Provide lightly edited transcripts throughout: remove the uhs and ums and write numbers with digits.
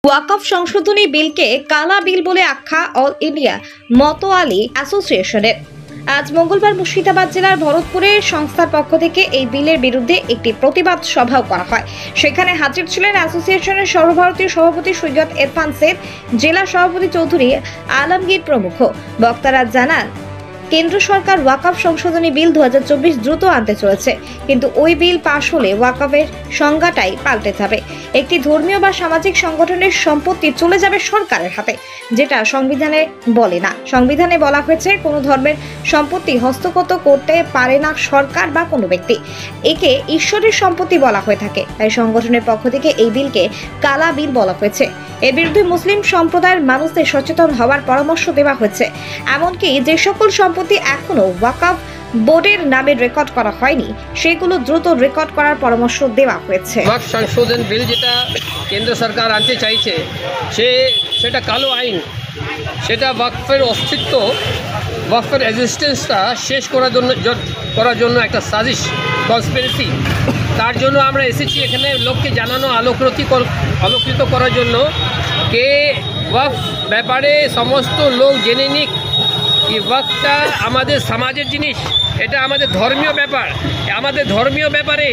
ওয়াকফ সংশোধনী বিলকে কালা বিল বলে আখ্যা অল ইন্ডিয়া মতোয়ালি অ্যাসোসিয়েশনের। আজ মঙ্গলবার মুর্শিদাবাদ জেলার ভরতপুরে সংস্থার পক্ষ থেকে এই বিলের বিরুদ্ধে একটি প্রতিবাদ সভাও করা হয়। সেখানে হাজির ছিলেন অ্যাসোসিয়েশনের সর্বভারতীয় সভাপতি সৈয়দ ইরফান সেদ, জেলা সভাপতি চৌধুরী আলমগীর প্রমুখ। বক্তারা জানান, কেন্দ্র সরকার ওয়াকফ সংশোধনী বিল 2024 দ্রুত আনতে চলেছে, কিন্তু ওই বিল পাশ হলে ওয়াকফের সংজ্ঞাটাই পাল্টে যাবে। একটি ধর্মীয় বা সামাজিক সংগঠনের সম্পত্তি চলে যাবে সরকারের হাতে, যেটা সংবিধানে বলে না। সংবিধানে বলা হয়েছে কোনো ধর্মের সম্পত্তি হস্তগত করতে পারে না সরকার বা কোনো ব্যক্তি। একে ঈশ্বরের সম্পত্তি বলা হয়ে থাকে। তাই সংগঠনের পক্ষ থেকে এই বিলকে কালা বিল বলা হয়েছে। এর বিরুদ্ধে মুসলিম সম্প্রদায়ের মানুষদের সচেতন হওয়ার পরামর্শ দেওয়া হয়েছে। এমনকি যে সকল সম্পত্তি এখনো ওয়াকফ বোর্ডের নামে রেকর্ড করা হয়নি, সেগুলো দ্রুত রেকর্ড করার পরামর্শ দেওয়া হয়েছে। ওয়াকফ সংশোধন বিল যেটা কেন্দ্র সরকার আনতে চাইছে, সেটা কালো আইন, সেটা ওয়াকফের অস্তিত্ব, ওয়াকফের এক্সিস্টেন্সটা শেষ করার জন্য একটা সাজিশ, কনস্পিরেসি। তার জন্য আমরা এসেছি এখানে লোককে জানানো, আলোকিত করার জন্য কে ওয়াকফ ব্যাপারে সমস্ত লোক জেনে নিক। এই ওয়াকফটা আমাদের সমাজের জিনিস, এটা আমাদের ধর্মীয় ব্যাপার। আমাদের ধর্মীয় ব্যাপারে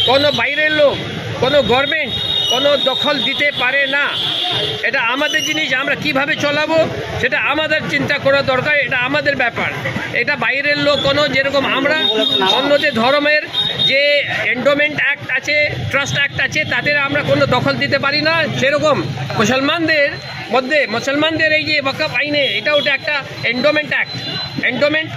কোনো বাইরের লোক, কোনো গভর্নমেন্ট কোনো দখল দিতে পারে না। এটা আমাদের জিনিস, আমরা কিভাবে চলাবো সেটা আমাদের চিন্তা করা দরকার। এটা আমাদের ব্যাপার। এটা বাইরের লোক কোনো, যেরকম আমরা অন্যদের ধর্মের যে এন্ডোমেন্ট অ্যাক্ট আছে, ট্রাস্ট অ্যাক্ট আছে, তাদের আমরা কোনো দখল দিতে পারি না। সেরকম মুসলমানদের এই যে ওয়াকফ আইনে, এটা ওটা একটা এন্ডোমেন্ট অ্যাক্ট। এন্ডোমেন্ট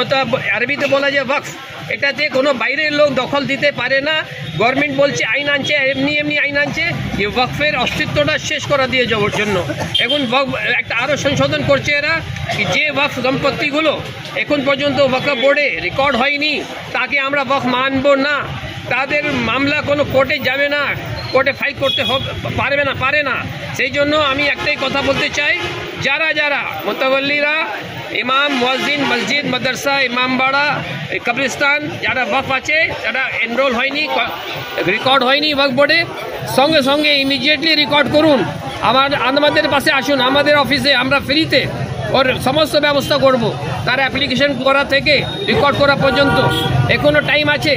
ওটা আরবিতে বলা যায় ওয়াকফ। এটাতে কোনো বাইরের লোক দখল দিতে পারে না। গভর্নমেন্ট বলছে আইন আনছে, এমনি আইন আনছে যে ওয়াকফের অস্তিত্বটা শেষ করা দিয়ে যাওয়ার জন্য। এখন একটা আরও সংশোধন করছে এরা, যে ওয়াকফ সম্পত্তিগুলো এখন পর্যন্ত ওয়াকফ বোর্ডে রেকর্ড হয়নি, তাকে আমরা ওয়াকফ মানব না। তাদের মামলা কোনো কোর্টে যাবে না, কোর্টে ফাইল করতে পারে না। সেই জন্য আমি একটাই কথা বলতে চাই, যারা মুতাওয়াল্লিরা, ইমাম, মুয়াজ্জিন, মসজিদ, মাদ্রাসা, ইমামবাড়া, কবরস্থান, যারা ওয়াকফ আছে, যারা এনরোল হয়নি, রেকর্ড হয়নি ওয়াকফ বোর্ডে, সঙ্গে ইমিডিয়েটলি রেকর্ড করুন। আমাদের পাশে আসুন, আমাদের অফিসে আমরা ফ্রিতে ওর সমস্ত ব্যবস্থা করব। তার অ্যাপ্লিকেশন করা থেকে রেকর্ড করা পর্যন্ত এখনও টাইম আছে।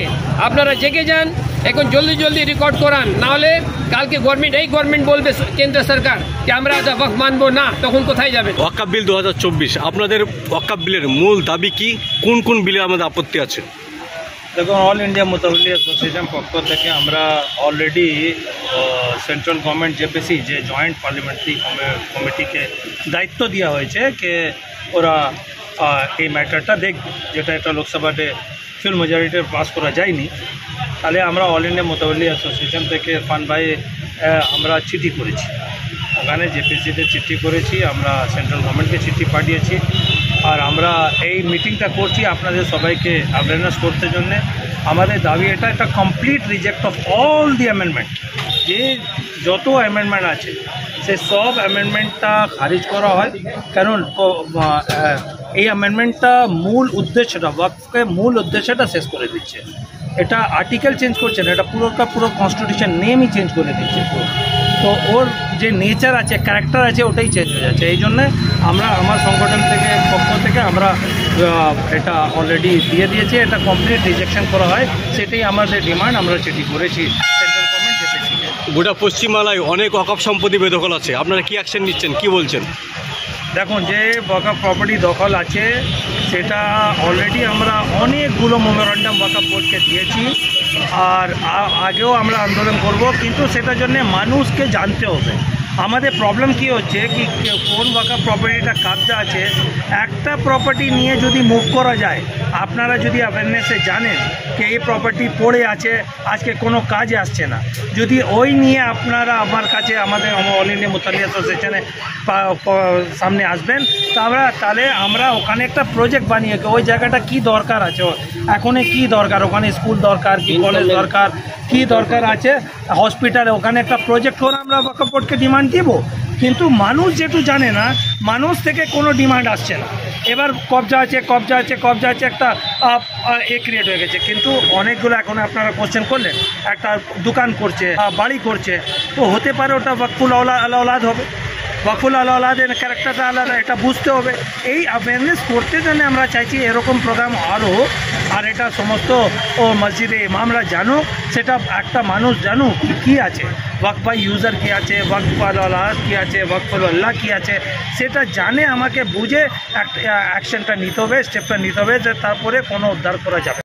আপনারা জেগে যান, এখন জলদি রেকর্ড করান, নাহলে কালকে গভর্নমেন্ট বলবে, কেন্দ্র সরকার, যে আমরা ওয়াকফ মানবো না, তখন কোথায় যাবেন? ওয়াকফ বিল 2024, আপনাদের ওয়াকফ বিলের মূল দাবি কি? কোন বিলে আমাদের আপত্তি আছে? দেখুন, অল ইন্ডিয়া মুতাওয়াল্লি অ্যাসোসিয়েশন পক্ষ থেকে আমরা অলরেডি সেন্ট্রাল গভর্নমেন্ট জেপিসি, যে জয়েন্ট পার্লামেন্টারি কমিটিকে দায়িত্ব দেওয়া হয়েছে যে ওরা এই ম্যাটারটা দেখবে, যেটা একটা লোকসভাতে ফুল মেজরিটি পাস করা যায়নি। তাহলে আমরা অল ইন্ডিয়া মুতাওয়াল্লি অ্যাসোসিয়েশন থেকে ইরফান ভাই আমরা চিঠি করেছি, ওখানে জেপিসিতে চিঠি করেছি, আমরা সেন্ট্রাল গভর্নমেন্টকে চিঠি পাঠিয়েছি। আর আমরা এই মিটিংটা করছি আপনাদের সবাইকে অ্যাওয়ারনেস করতে জন্যে। আমাদের দাবি এটা একটা complete reject of all the amendment, যে যত অ্যামেন্ডমেন্ট আছে সে সব অ্যামেন্ডমেন্টটা খারিজ করা হয়। কারণ এই অ্যামেন্ডমেন্টটা মূল উদ্দেশ্যটা, ওয়াকফকে মূল উদ্দেশ্যটা শেষ করে দিচ্ছে। এটা আর্টিকেল চেঞ্জ করছে না, এটা পুরো কনস্টিটিউশন নেমই চেঞ্জ করে দিচ্ছে। তো ওর যে নেচার আছে, ক্যারেক্টার আছে, ওটাই চেঞ্জ হয়ে যাচ্ছে। এই জন্যে আমার সংগঠন পক্ষ থেকে আমরা এটা অলরেডি দিয়ে দিয়েছি, এটা কমপ্লিট রিজেকশন করা হয়, সেটাই আমাদের ডিমান্ড। আমরা চিঠি করেছি সেন্ট্রাল গভর্নমেন্ট জেপিসিকে। গোটা পশ্চিমবাংলায় অনেক ওয়াকফ সম্পত্তি বেদখল আছে, আপনারা কি অ্যাকশন নিচ্ছেন, কি বলছেন? দেখুন, যে ওয়াকফ প্রপার্টি দখল আছে সেটা অলরেডি আমরা অনেকগুলো মেমোরান্ডাম ওয়াকফ বোর্ডকে দিয়েছি, আর আগেও আমরা আন্দোলন করব, কিন্তু সেটার জন্য মানুষকে জানতে হবে। আমাদের প্রবলেম কি হচ্ছে কি, কোন ওয়াকফ প্রপার্টিটা কাবজা আছে, একটা প্রপার্টি নিয়ে যদি মুভ করা যায়, আপনারা যদি অ্যাওয়ারনেসে জানেন যে এই প্রপার্টি পড়ে আছে, আজকে কোনো কাজে আসছে না, যদি ওই নিয়ে আপনারা আমাদের অল ইন্ডিয়া মুতাওয়াল্লি অ্যাসোসিয়েশনে সামনে আসবেন, তাহলে আমরা ওখানে একটা প্রজেক্ট বানিয়ে ওই জায়গাটা কি দরকার আছে, এখন কি দরকার, ওখানে স্কুল দরকার কি কলেজ দরকার, কি দরকার আছে, হসপিটালে, ওখানে একটা প্রজেক্ট করে আমরা ওয়াকফ বোর্ডকে ডিমান্ড দেব কিন্তু মানুষ যেটু জানে না, মানুষ থেকে কোনো ডিমান্ড আসছে না। এবার কবজা আছে একটা ক্রিয়েট হয়ে গেছে। কিন্তু অনেকগুলো এখন আপনারা কোশ্চেন করলেন, একটা দোকান করছে, বাড়ি করছে, তো হতে পারে ওটা ওয়াকফুল আলাউলাদ হবে, ওয়াকফুল আলাউলাদের ক্যারেক্টারটা আলাদা, এটা বুঝতে হবে। এই অ্যাওয়ারনেস করতে জন্য আমরা চাইছি এরকম প্রোগ্রাম আরও, আর এটা সমস্ত মসজিদে ইমামরা জানুক, সেটা একটা মানুষ জানুক কী আছে, ওয়াকফ বাই ইউজার কী আছে, ওয়াকফ আলাউলাদ কী আছে, ওয়াকফুল আল্লাহ কী আছে, সেটা জানে আমাকে বুঝে অ্যাকশনটা নিতে হবে, স্টেপটা নিতে হবে, যে তারপরে কোনো উদ্ধার করা যাবে।